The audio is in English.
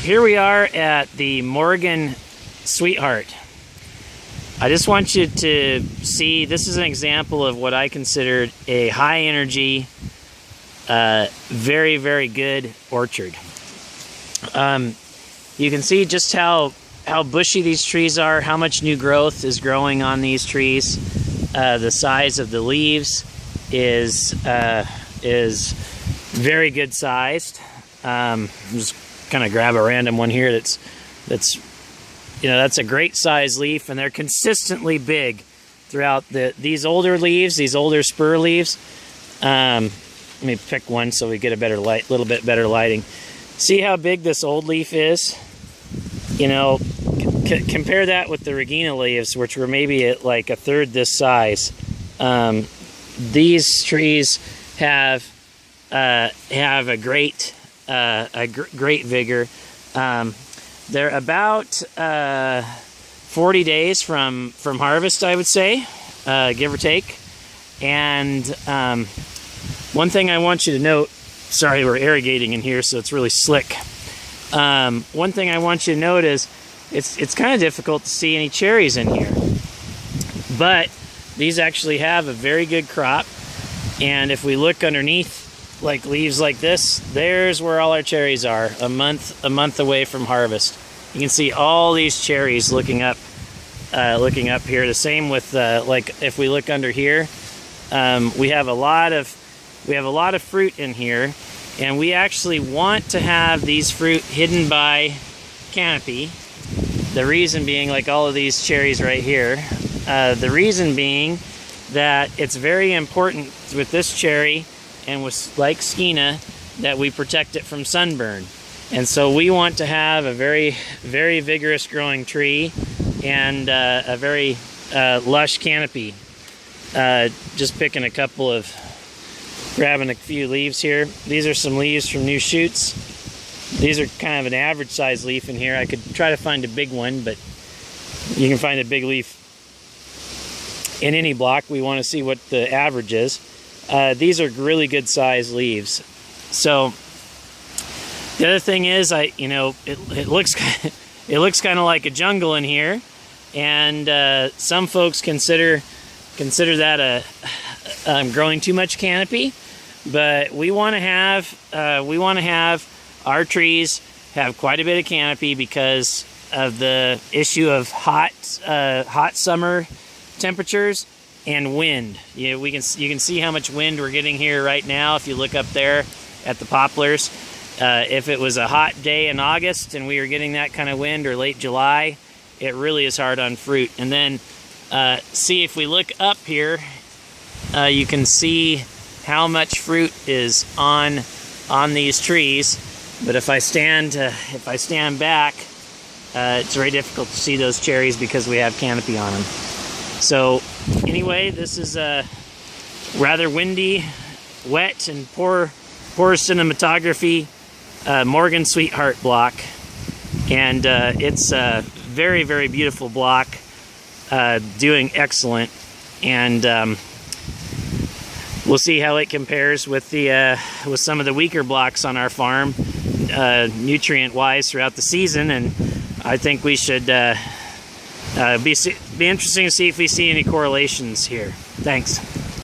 here we are at the Morgan Sweetheart. I just want you to see, this is an example of what I considered a high energy, very, very good orchard. You can see just how bushy these trees are, how much new growth is growing on these trees. The size of the leaves is very good sized. I'm just gonna grab a random one here that's a great size leaf, and they're consistently big throughout these older leaves, these older spur leaves. Let me pick one so we get a better light, little bit better lighting. See how big this old leaf is? You know, compare that with the Regina leaves, which were maybe at like a third this size. These trees have a great vigor. They're about 40 days from harvest, I would say, give or take. And one thing I want you to note, sorry, we're irrigating in here, so it's really slick. One thing I want you to note is it's kind of difficult to see any cherries in here, but these actually have a very good crop. And if we look underneath, like leaves like this, there's where all our cherries are, a month away from harvest. You can see all these cherries looking up here. The same with like if we look under here, we have a lot of fruit in here, and we actually want to have these fruit hidden by canopy. The reason being, like all of these cherries right here, the reason being that it's very important with this cherry and with like Skeena that we protect it from sunburn. And so we want to have a very, very vigorous growing tree and a very lush canopy. Just picking grabbing a few leaves here. These are some leaves from new shoots. These are kind of an average size leaf in here. I could try to find a big one, but you can find a big leaf in any block. We want to see what the average is. These are really good size leaves. So the other thing is, it looks kind of like a jungle in here, and some folks consider that growing too much canopy. But we want to have our trees have quite a bit of canopy because of the issue of hot summer temperatures and wind. You can see how much wind we're getting here right now if you look up there at the poplars. If it was a hot day in August and we were getting that kind of wind, or late July, it really is hard on fruit. And then see, if we look up here, you can see how much fruit is on these trees. But if I stand back, it's very difficult to see those cherries because we have canopy on them. So anyway, this is a rather windy, wet, and poor cinematography Morgan Sweetheart block. And it's a very, very beautiful block, doing excellent. And we'll see how it compares with some of the weaker blocks on our farm, nutrient-wise, throughout the season. And I think we should be interesting to see if we see any correlations here. Thanks.